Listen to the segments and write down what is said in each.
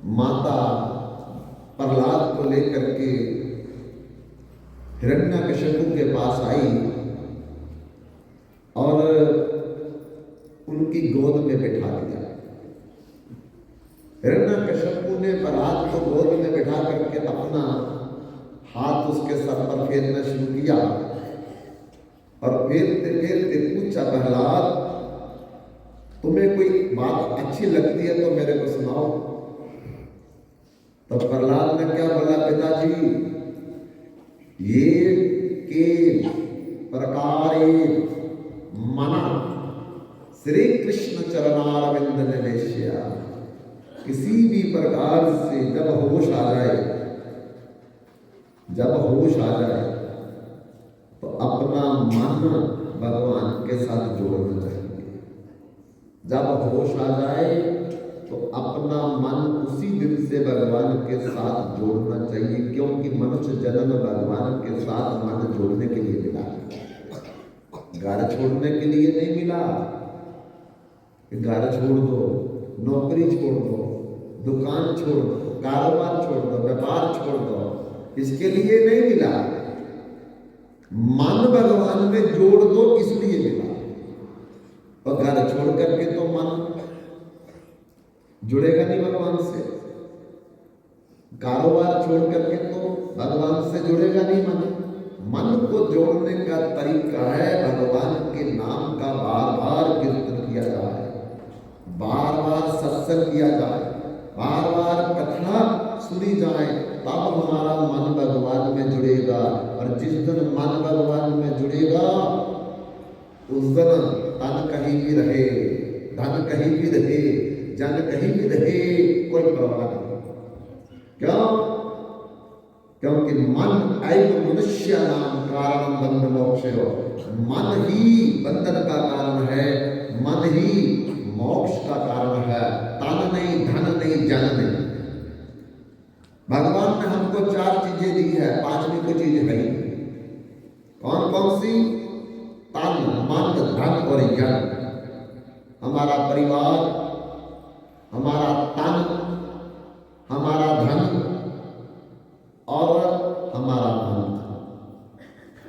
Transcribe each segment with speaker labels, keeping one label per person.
Speaker 1: माता प्रहलाद को लेकर के हिरण्यकशिपु के पास आई और उनकी गोद में बैठा दिया। हिरण्यकशिपु ने प्रहलाद को गोद में बैठा करके अपना हाथ उसके सर पर फेरना शुरू किया और फेरते फेरते पूछा, प्रहलाद तुम्हें कोई बात अच्छी लगती है तो मेरे को सुनाओ। तो प्रहलाद ने क्या बोला, पिताजी ये के प्रकारे मना श्री कृष्ण चरणारविंद निवेश्य, किसी भी प्रकार से जब होश आ जाए तो अपना मन भगवान के साथ जोड़ना चाहिए। जब होश आ जाए तो अपना मन उसी दिन से भगवान के साथ जोड़ना चाहिए, क्योंकि मनुष्य जन्म भगवान के साथ मन जोड़ने के लिए मिला, घर छोड़ने के लिए नहीं मिला। घर छोड़ दो, नौकरी छोड़ दो, दुकान छोड़ दो, कारोबार छोड़ दो, व्यापार छोड़ दो, इसके लिए नहीं मिला। मन भगवान में जोड़ दो इसलिए मिला। और घर छोड़ करके तो मन जुड़ेगा नहीं भगवान से, कारोबार छोड़ करके तो भगवान से जुड़ेगा नहीं मन। मन को जोड़ने का तरीका है भगवान के नाम का बार बार कीर्तन किया जाए, बार बार सत्संग किया जाए, बार बार कथा सुनी जाए, तब हमारा मन भगवान में जुड़ेगा। और जिस दिन मन भगवान में जुड़ेगा उस दिन तन कहीं भी रहे, धन कहीं भी रहे, जन कहीं भी रहे, कोई परवाह नहीं। क्यों? क्योंकि मन ऐव मनुष्य नाम कारण बंध मोक्ष हो। मन ही बंधन का कारण है, मन ही मोक्ष का कारण है। तन नहीं, धन नहीं, जन नहीं। भगवान ने हमको 4 चीजें दी है, 5वीं कोई चीज है। कौन कौन सी? तन, मन, धन और जन। हमारा परिवार, हमारा तन, हमारा धन और हमारा मन।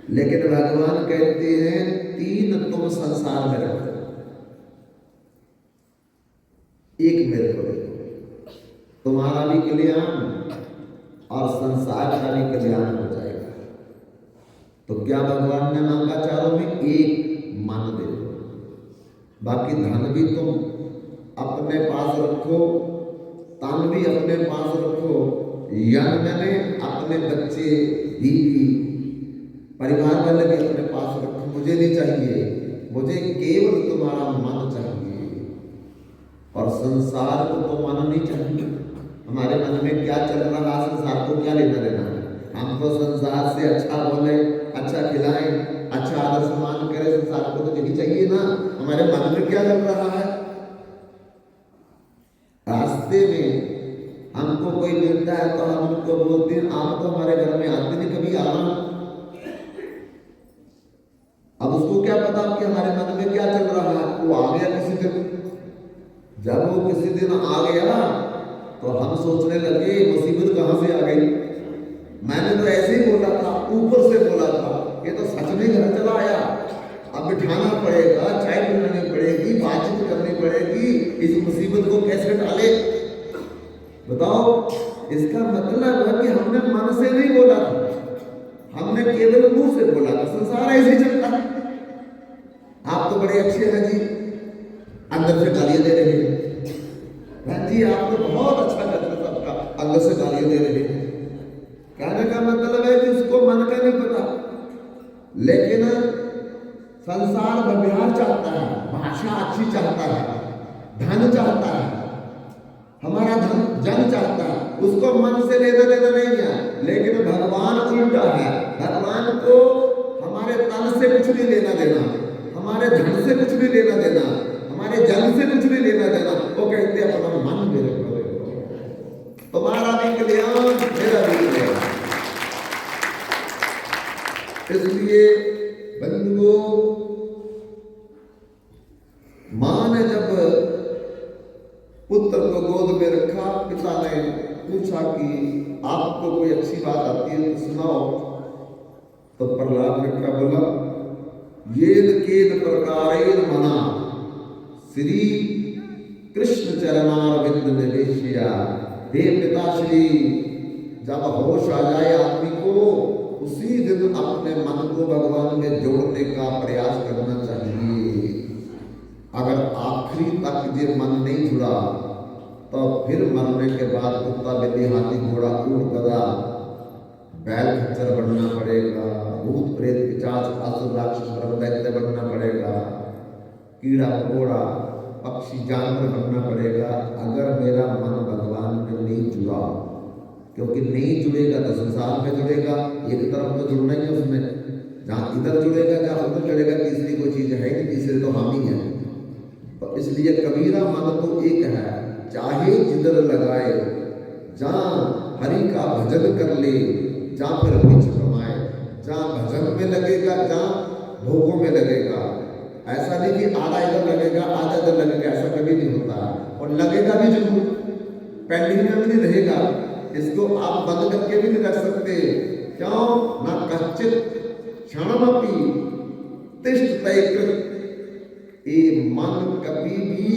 Speaker 1: लेकिन भगवान कहते हैं 3 तुम संसार में रखो, 1 मेरे को देखो, तुम्हारा भी कल्याण और संसार का भी कल्याण हो जाएगा। तो क्या भगवान ने मांगा चारों में? 1 मन दे दो, बाकी धन भी तुम अपने पास रखो, तन भी अपने पास रखो, यन मैंने अपने बच्चे, बीवी, परिवार वाले भी अपने पास रखो। मुझे नहीं चाहिए, मुझे केवल तुम्हारा मन चाहिए। और संसार को तो मन नहीं चाहिए। हमारे मन में क्या चल रहा है, संसार को क्या लेना देना है? हमको संसार से अच्छा बोले, अच्छा खिलाएं, अच्छा आदर सम्मान करें, संसार को तो यही चाहिए ना। हमारे मन में क्या चल रहा है? रास्ते में हमको कोई मिलता है तो हम उनको बोलते हैं, आप तो हमारे घर में आते नहीं, कभी आना। अब उसको क्या पता कि हमारे मन में क्या चल रहा है? वो आ गया किसी दिन, जब वो किसी दिन आ गया तो हम सोचने लगे मुसीबत कहां से आ गई। मैंने तो ऐसे ही बोला था, ऊपर से बोला था, ये तो सच में घर चला आया। अब बिठाना पड़ेगा, चाय पिलानी पड़ेगी, बातचीत करनी पड़ेगी, इस मुसीबत को कैसे टाले। बताओ, इसका मतलब है कि हमने मन से नहीं बोला था, हमने केवल मुंह से बोला था। संसार ऐसे चलता है। आप तो बड़े अच्छे हैं जी, अंदर से गालियां दे रहे हैं। जी आप तो बहुत अच्छा करते हैं, सबका अंदर से गालियां दे रहे हैं। कहने का मतलब है कि उसको मन का नहीं पता। लेकिन संसार व्यवहार चाहता है, भाषा अच्छी चाहता है, धन चाहता है, हमारा धन जन चाहता है, उसको मन से लेना देना नहीं है। लेकिन भगवान उल्टा है, भगवान को हमारे तन से कुछ नहीं लेना देना, हमारे धन से कुछ भी लेना देना, हमारे जन से कुछ भी लेना देना। वो कहते हैं अपना मन मेरे को देखो, तुम्हारा भी कल्याण, मेरा भी कल्याण। इसलिए बंधुओं, मां ने जब पुत्र को गोद में रखा, पिता ने ने पूछा कि आपको कोई अच्छी बात आती है तो सुनाओ। तो प्रहलाद ने क्या बोला, येन केन प्रकारेण मना श्री कृष्ण चरणारविंद निवेशिया। हे पिताश्री, जब होश आ जाए आदमी को, उसी दिन अपने मन को भगवान में जोड़ने का प्रयास करना चाहिए। अगर आखिरी तक ये मन नहीं जुड़ा तो फिर मरने के बाद कुत्ता बिल्ली हाथी घोड़ा ऊंट गधा बैल खच्चर बनना पड़ेगा, भूत प्रेत पिशाच असुर राक्षस ब्रह्म दैत्य बनना पड़ेगा, कीड़ा मकोड़ा पक्षी जानवर बनना पड़ेगा, अगर मेरा मन भगवान में नहीं जुड़ा। क्योंकि नहीं जुड़ेगा तो संसार में जुड़ेगा, एक तरफ तो जुड़ना ही है उसमें, जहाँ इधर जुड़ेगा जहाँ उधर जुड़ेगा, तीसरी कोई चीज है नहीं, तीसरे तो हम ही है। तो इसलिए कबीरा मन तो एक है, चाहे जिधर लगाए, जहाँ हरि का भजन कर ले, जहाँ फिर बीच कमाए, जहाँ भजन में लगेगा, जहाँ भोगों में लगेगा। ऐसा नहीं कि आधा इधर लगेगा आधा इधर लगेगा, ऐसा कभी नहीं होता। और लगेगा भी जरूर, पेंडिंग में भी नहीं रहेगा, इसको आप बंद करके भी नहीं रख सकते। क्यों ना कच्चित क्षणमपि तिष्ठते कृत। ये मन कभी भी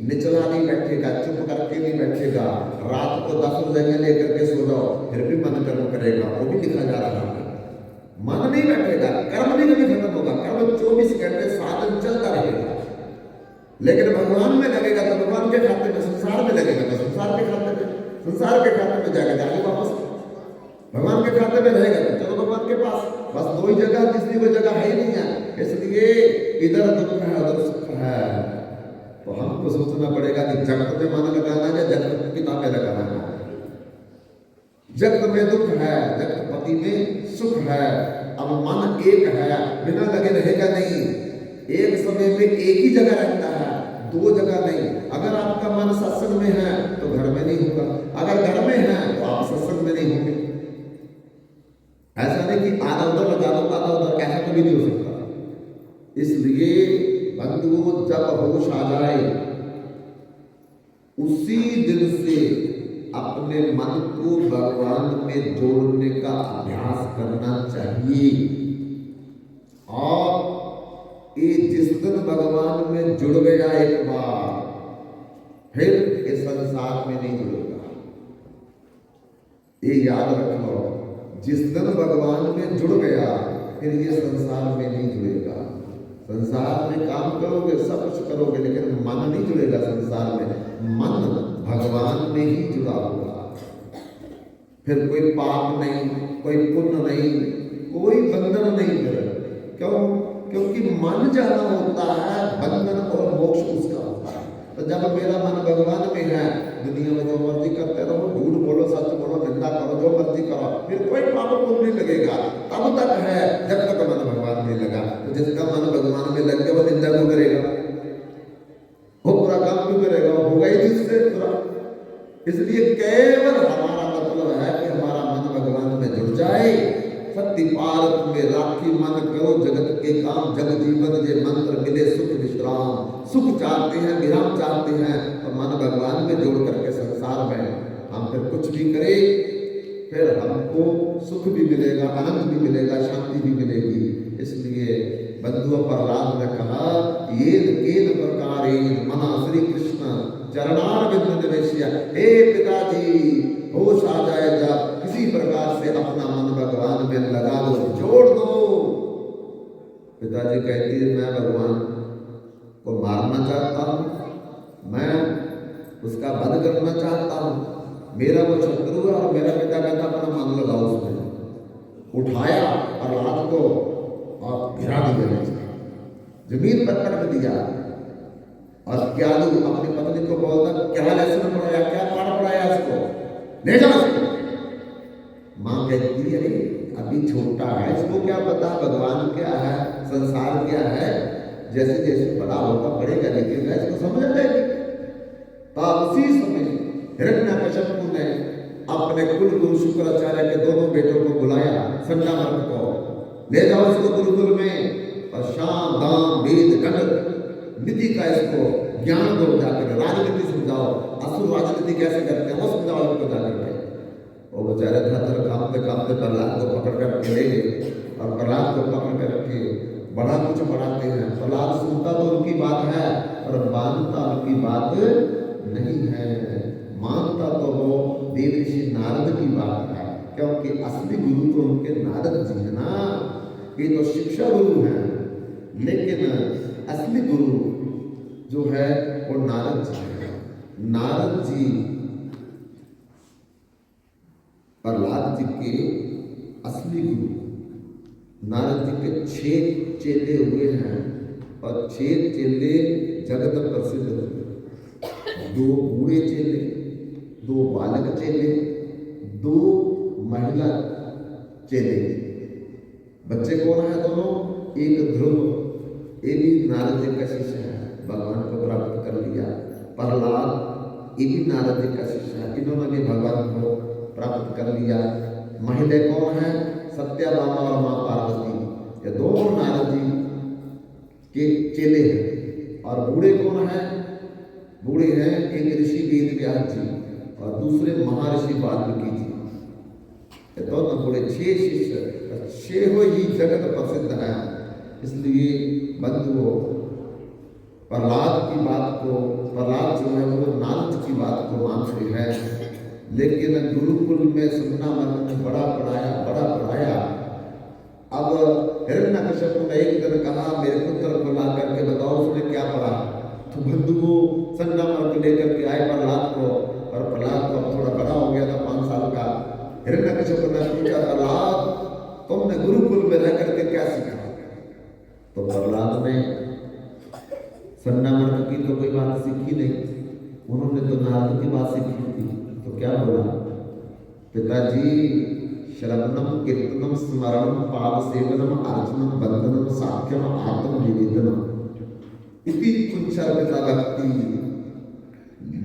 Speaker 1: निचला नहीं बैठेगा, चुप करके नहीं बैठेगा। रात को 10 रुपये लेकर के सो जाओ, फिर भी मन कर्म करेगा, वो भी लिखा जा रहा है। मन नहीं बैठेगा, कर्म नहीं कभी खत्म होगा, कर्म 24 घंटे साधन चलता रहेगा। लेकिन भगवान में लगेगा तो भगवान के खाते में, संसार में लगेगा तो संसार के खाते में, संसार के खाते में जाएगा जाके वापस, भगवान के खाते में रहेगा तो चलो भगवान के पास। बस दो ही जगह, तीसरी कोई जगह है ही नहीं है। इसलिए इधर दुख है उधर सुख है। तो हमको सोचना पड़ेगा कि जगत में मन लगाना है, जगत की किताबें लगाना है। जगत में दुख है, जगतपति में सुख है। अब मन एक है, बिना लगे रहेगा नहीं, एक समय में एक ही जगह रहता है, दो जगह नहीं। अगर आपका मन सत्संग में है तो घर में नहीं होगा, अगर घर में है तो आप सत्संग में नहीं होंगे। ऐसा नहीं कि आधा उधर लगा दो आधा उधर, ऐसा कभी नहीं हो सकता। इसलिए बंधुओं, जब होश आ जाए उसी दिन से अपने मन को भगवान में जोड़ने का अभ्यास करना चाहिए। और ये जिस दिन भगवान में जुड़ गया एक बार, फिर इस संसार में नहीं जुड़ेगा। ये याद रख लो, जिस दिन भगवान में जुड़ गया फिर ये संसार में नहीं जुड़ेगा। संसार में काम करोगे, सब कुछ करोगे, लेकिन मन नहीं जुड़ेगा संसार में। मन भगवान में ही जुड़ा होगा। फिर कोई पाप नहीं, कोई पुण्य नहीं, कोई बंधन नहीं फिर। क्यों? क्योंकि मन जहाँ होता है बंधन और मोक्ष उसका होता है। तो जब मेरा मन भगवान में है, दुनिया में जो मर्जी करते रहो, झूठ बोलो, सच बोलो, निंदा करो, जो मर्जी करो, फिर कोई पाप पुण्य नहीं लगेगा। तब तक है जब तक मन भगवान में लगा। तो जिसका मन भगवान में लग गया वो निंदा क्यों करेगा, वो बुरा काम क्यों करेगा, वो होगा ही जिससे बुरा। इसलिए केवल हमारा मतलब है कि हमारा मन भगवान में जुड़ जाए। सत्य पारक में राखी मन करो जगत के काम, जग जीवन जे मंत्र मिले सुख विश्राम। सुख चाहते हैं, विराम चाहते हैं, तो मन भगवान में जोड़ करके संसार में हम फिर कुछ भी करें, फिर हमको सुख भी मिलेगा, आनंद भी मिलेगा, शांति भी मिलेगी। इसलिए बंधुओं, प्रहलाद ने कहा, ये केन प्रकारेण मना श्री कृष्ण चरणारविंद निवेशिया। हे पिताजी, होश आ जाए जब, किसी प्रकार से अपना मन भगवान में लगा दो, जोड़ दो। पिताजी कहती है, मैं भगवान को मारना चाहता हूं, मैं उसका वध करना चाहता हूं, मेरा वो शत्रु है। और मेरा पिता कहता अपना मन लगाओ उसमें। उठाया और रात को और गिरा दिया, जमीन पर पटक दिया। और क्या अपनी पत्नी को बोलता, क्या लेसन पढ़ाया, क्या पाठ पढ़ाया इसको, ले जाओ इसको। माँ कहती है, अभी छोटा है, इसको क्या पता भगवान क्या है, संसार क्या है। जैसे जैसे बड़ा होगा, पढ़ेगा लिखेगा, इसको समझ आ जाएगी। तो उसी समय हिरण्यकश्यप ने अपने कुल गुरु शुक्राचार्य के दोनों बेटों को बुलाया, संजामर्क को, ले जाओ इसको गुरुकुल में, और शाम दाम वेद गण नीति का इसको ज्ञान दो, जाकर राजनीति समझाओ, असुर राजनीति कैसे करते हैं वो समझाओ बेचारे धर कांपते कांपते प्रहलाद को पकड़ कर के ले गए और प्रहलाद को पकड़ करके बड़ा कुछ बढ़ाते हैं। प्रहलाद सुनता तो उनकी बात है और मानता उनकी बात नहीं है। मानता तो वो देव ऋषि नारद की बात है, क्योंकि असली गुरु तो उनके नारद जी है ना। ये तो शिक्षा गुरु है, लेकिन असली गुरु जो है वो नारद जी है। नारद जी प्रहलाद जी के असली गुरु। नारद जी के 6 चेले हुए हैं और 6 चेले जगत प्रसिद्ध हुए। 2 बूढ़े चेले, 2 बालक चेले, 2 महिला चेले। बच्चे कौन है दोनों? एक ध्रुव, ये भी नारद जी का शिष्य है, भगवान को प्राप्त कर लिया। प्रहलाद ये भी नारद जी का शिष्य है, इन्होंने भी भगवान को प्राप्त कर लिया। महिला कौन है? सत्याभामा और मां पार्वती, ये दोनों नारद जी के चेले हैं। और बूढ़े कौन है? बूढ़े हैं एक ऋषि वेद व्यास जी और दूसरे महर्षि वाल्मीकि जी। ये दोनों बूढ़े 6 शिष्य, 6 ही जगत प्रसिद्ध है। इसलिए बंधुओं, प्रहलाद की बात को, प्रहलाद जो है वो नारद की बात को मानते हैं, लेकिन गुरुकुल में सुनना मन ने बड़ा पढ़ाया, बड़ा पढ़ाया। अब हिरण्यकश्यप ने एक दिन कहा मेरे पुत्र को ला करके बताओ उसने क्या पढ़ा। तो बंधुओं संगमरमर लेकर के आए प्रहलाद को, और प्रहलाद को थोड़ा बड़ा हो गया था 5 साल का। हिरण्यकश्यप ने पूछा प्रहलाद तुमने गुरुकुल में रह करके क्या सीखा? तो प्रहलाद ने संगमरमर की तो कोई बात सीखी नहीं, उन्होंने तो नारद की बात सीखी थी। तो क्या बोला? पिताजी श्रवणम कीर्तनम स्मरणम पाद सेवनम अर्चनम बंदनम साख्यम आत्म निवेदनम इति कुंचर्पिता भक्ति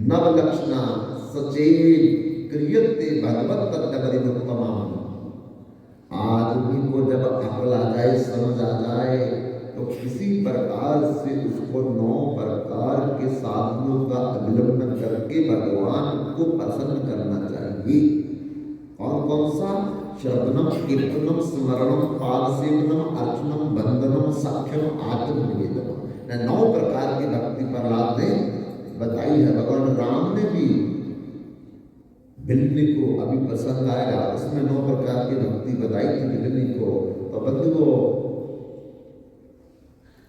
Speaker 1: नवलक्षणा सचेत क्रियते भगवत तत्परिमुत्तमा। आदमी को जब अकल आ जाए, समझ आ जाए, तो किसी प्रकार से उसको 9 प्रकार के साधनों का अवलंबन करके भगवान को प्रसन्न करना चाहिए। कौन कौन सा? श्रवणम कीर्तनम स्मरणम पाद सेवनम अर्चनम बंदनम साख्यम आत्म निवेदनम। 9 प्रकार की भक्ति प्रहलाद ने बताई है। भगवान राम ने भी बिल्ली को, अभी पसंद आएगा, उसमें 9 प्रकार की भक्ति बताई थी बिल्ली को। तो बंधुओं,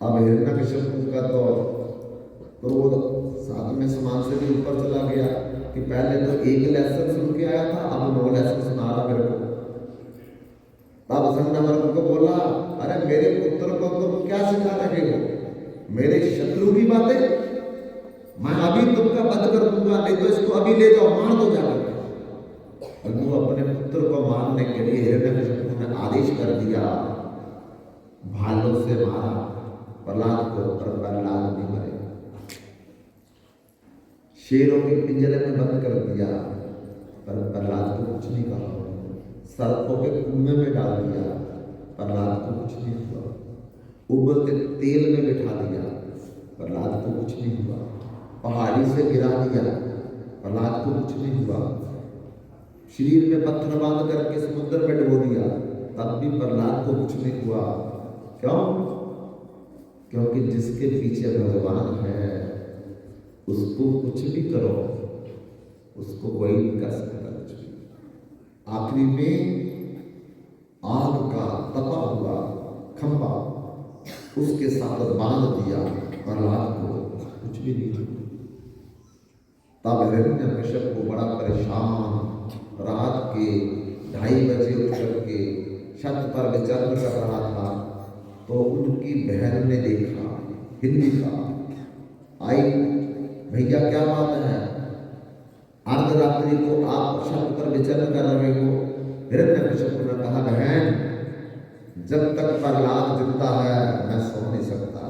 Speaker 1: अब हिरण्यकश्यप का तो क्रोध 7वें समान से भी ऊपर चला गया कि पहले तो 1 लेसन सुन के आया था, अब 9 लेसन सुना रहा मेरे को। तब संगमरमर को बोला अरे मेरे पुत्र को तुम क्या सिखा रहे हो? मेरे शत्रु की बातें? मैं अभी तुमका वध कर दूंगा, नहीं तो इसको अभी ले जाओ, मार दो जाकर। वो अपने पुत्र को मारने के लिए हिरण्यकश्यप ने आदेश कर दिया, भालों से मारा प्रहलाद को, पर प्रहलाद नहीं मरे। शेरों के पिंजरे में बंद कर दिया, पर प्रहलाद को कुछ नहीं कहा। सर्पों के कुएं में डाल दिया, प्रहलाद को कुछ नहीं हुआ। उबलते तेल में बिठा दिया, प्रहलाद को कुछ नहीं हुआ। पहाड़ी से गिरा दिया, प्रहलाद को कुछ नहीं हुआ। शरीर में पत्थर बांध करके समुद्र में डुबो दिया, तब भी प्रहलाद को कुछ नहीं हुआ। क्यों? क्योंकि जिसके पीछे भगवान है उसको कुछ भी करो, उसको कोई नहीं कर सकता कुछ भी। आखिरी में आग का तपा हुआ खंभा उसके साथ बांध दिया, प्रहलाद को कुछ भी नहीं हुआ। तब हिरण्यकश्यप को बड़ा परेशान, रात के 2:30 बजे उठ करके छत पर विचरण कर रहा था, तो उनकी बहन ने देखा, हिंदी का आई, भैया क्या बात है, अर्धरात्रि को आप छत पर विचरण कर रहे हो? हिरण्यकश्यप ने कहा बहन, जब तक प्रहलाद जिंदा है मैं सो नहीं सकता,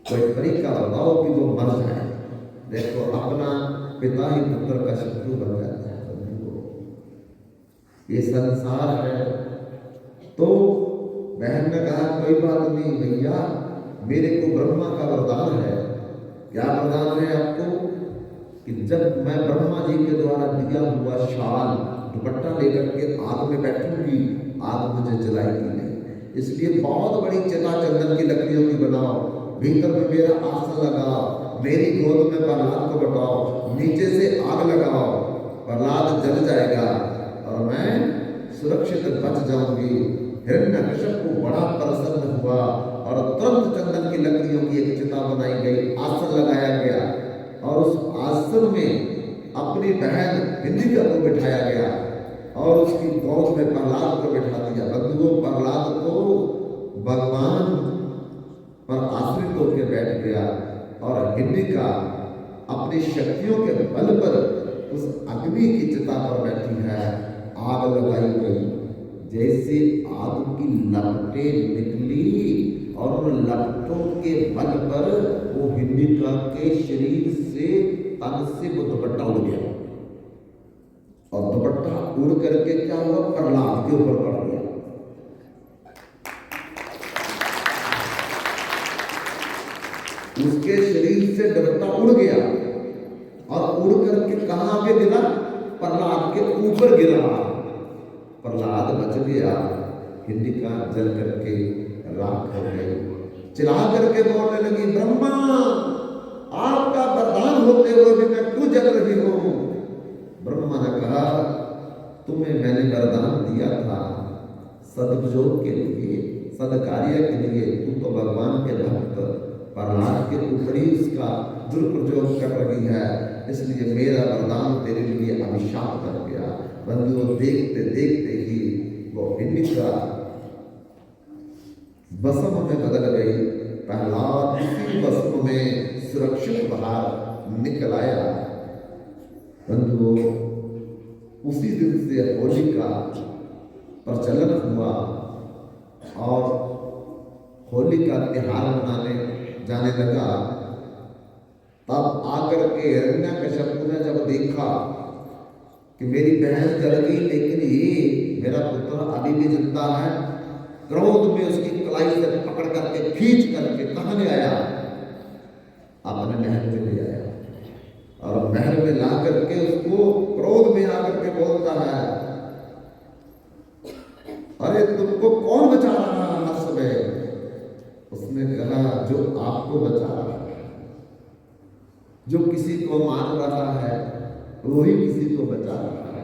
Speaker 1: कोई तरीका बताओ कि वो मर जाए। देखो अपना पिता ही पुत्र का शत्रु बन जाता है। ये संसार है। तो बहन ने कहा कोई बात नहीं भैया, मेरे को ब्रह्मा का वरदान है। क्या वरदान है आपको? कि जब मैं ब्रह्मा जी के द्वारा दिया हुआ शाल दुपट्टा लेकर के आग में बैठूंगी, आग मुझे जलाएगी नहीं। इसलिए बहुत बड़ी चिता चंदन की लकड़ियों की बनाओ, भीतर में मेरा आसन लगाओ, मेरी गोद में प्रहलाद को बताओ, नीचे से आग लगाओ, प्रहलाद जल जाएगा और मैं सुरक्षित बच जाऊंगी। हिरण्यकश्यप को बड़ा प्रसन्न हुआ और तुरंत चंदन की लकड़ियों की एक चिता बनाई गई, आसन लगाया गया और उस आसन में अपनी बहन हिंडिका को बिठाया गया और उसकी गोद में प्रहलाद को बिठा दिया। बंधुओं, प्रहलाद को भगवान पर आश्रित होकर बैठ गया और हिंडिका अपनी शक्तियों के बल पर उस अग्नि की चिता पर बैठी है। आग लगाई गई, जैसे आग की लपटें निकली और उन लपटों के बल पर वो हिंडिका के शरीर से, तन से वो दुपट्टा उड़ गया और दुपट्टा उड़ करके क्या हुआ, प्रहलाद के ऊपर पड़ गया। उसके शरीर से दुपट्टा उड़ गया और उड़ करके कहां पे गिरा, प्रहलाद के ऊपर गिरा। प्रहलाद बच गया, हिंडिका जल करके राख हो गई। चिल्ला करके बोलने लगी, ब्रह्मा आपका वरदान होते हुए भी मैं क्यों जल रही हूं? ब्रह्मा ने कहा, तुम्हें मैंने वरदान दिया था सदुपयोग के लिए, सदकार्य के लिए। तू तो भगवान के भक्त प्रहलाद के ऊपर ही उसका दुरुपयोग कर रही है, इसलिए मेरा वरदान तेरे लिए अभिशाप कर गया। बंधुओं, देखते देखते ही वो हिंडिका भस्म में बदल गई। प्रहलाद इसी भस्म में सुरक्षित बाहर निकल आया। बंधुओं, उसी दिन से होली का प्रचलन हुआ और होली का त्योहार मनाने जाने लगा। तब आकर के हिरण्यकश्यप ने जब देखा कि मेरी बहन जल गई लेकिन ये मेरा पुत्र अभी भी जिंदा है, क्रोध में उसकी कलाई से पकड़ करके खींच करके कहां ले आया, अपने महल में ले आया और महल में ला करके उसको क्रोध में आकर के बोलता है, अरे तुमको कौन बचा रहा है हर समय? उसने कहा, जो आपको बचा रहा है, जो किसी को मार रहा है वही किसी को बचा रहा है।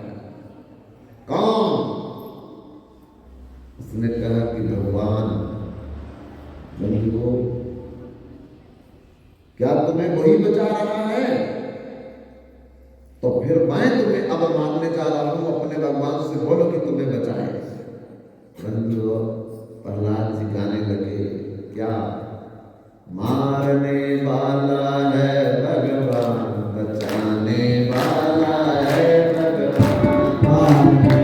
Speaker 1: कौन? उसने कहा कि भगवान। बंधुओं, क्या तुम्हें वही बचा रहा है? तो फिर मैं तुम्हें अब मारने जा रहा हूं, अपने भगवान से बोलो कि तुम्हें बचाए। बंधुओं, प्रहलाद जी गाने लगे, क्या मारने वाला है भगवान, बचाने वाला है भगवान, मारने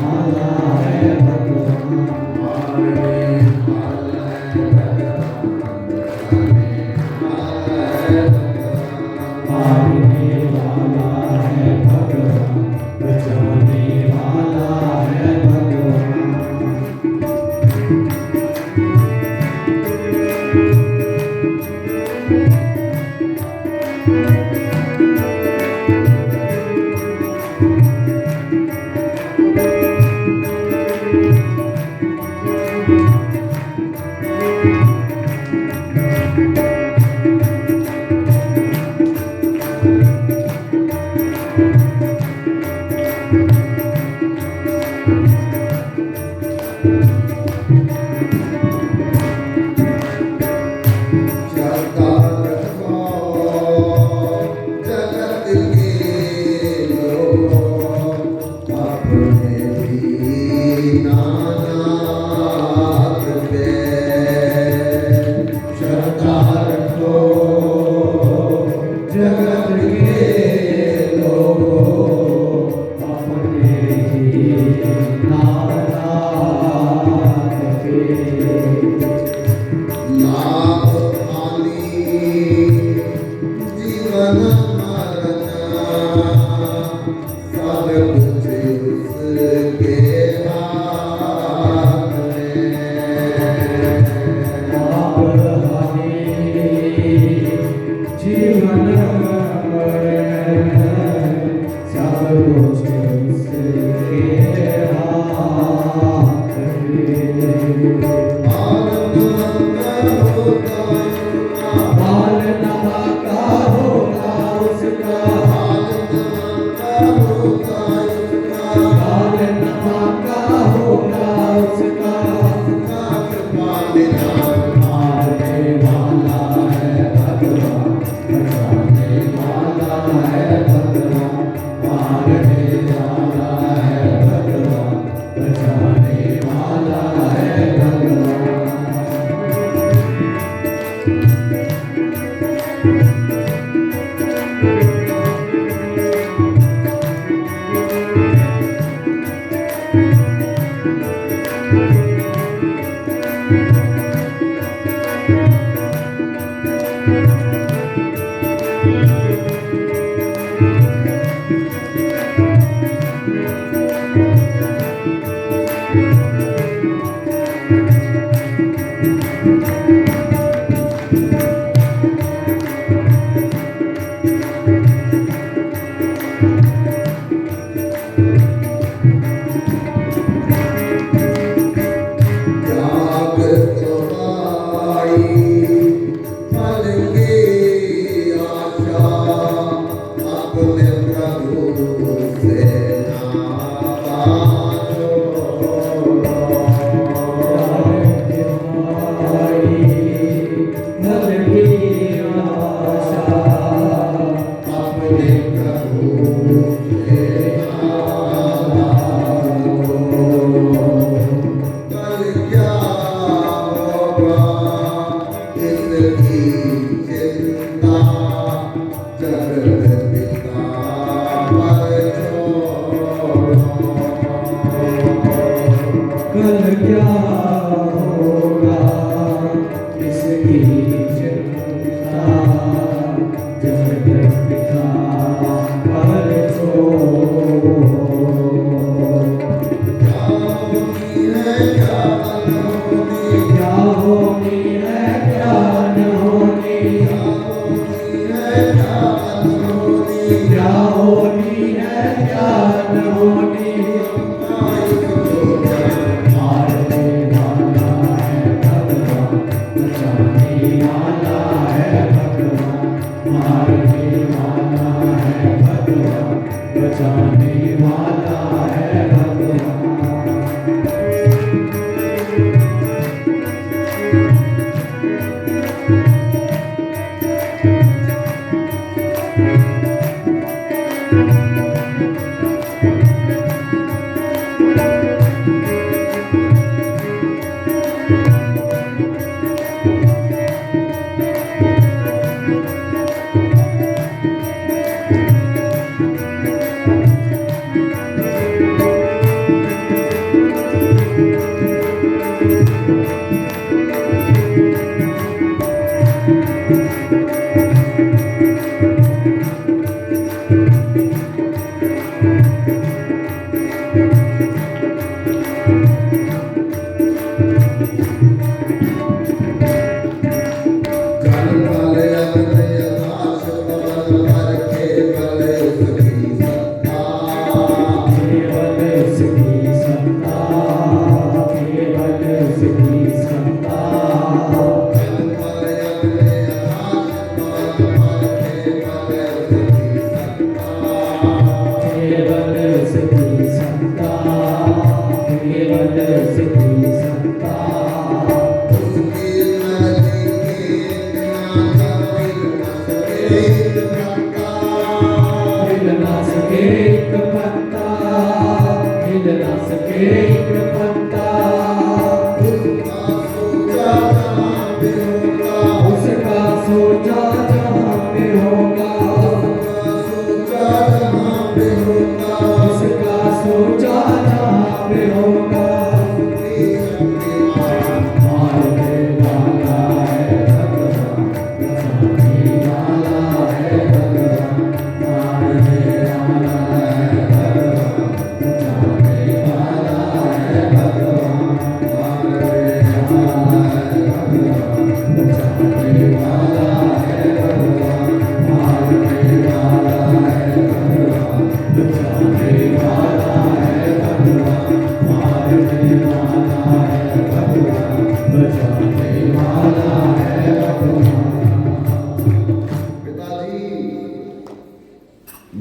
Speaker 1: वाला है भगवान, बचाने वाला है भगवान, मारने वाला है भगवान, बचाने वाला है भगवान। जीवन
Speaker 2: कल क्या होगा किसकी चिंता, जब तक पिता पर छोड़ो। क्या होनी है क्या न होनी, क्या होनी है क्या न होनी, क्या होनी है क्या न होनी। बचाने वाला है भगवान।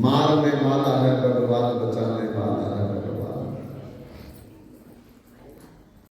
Speaker 1: मारने वाला है भगवान, बचाने वाला है।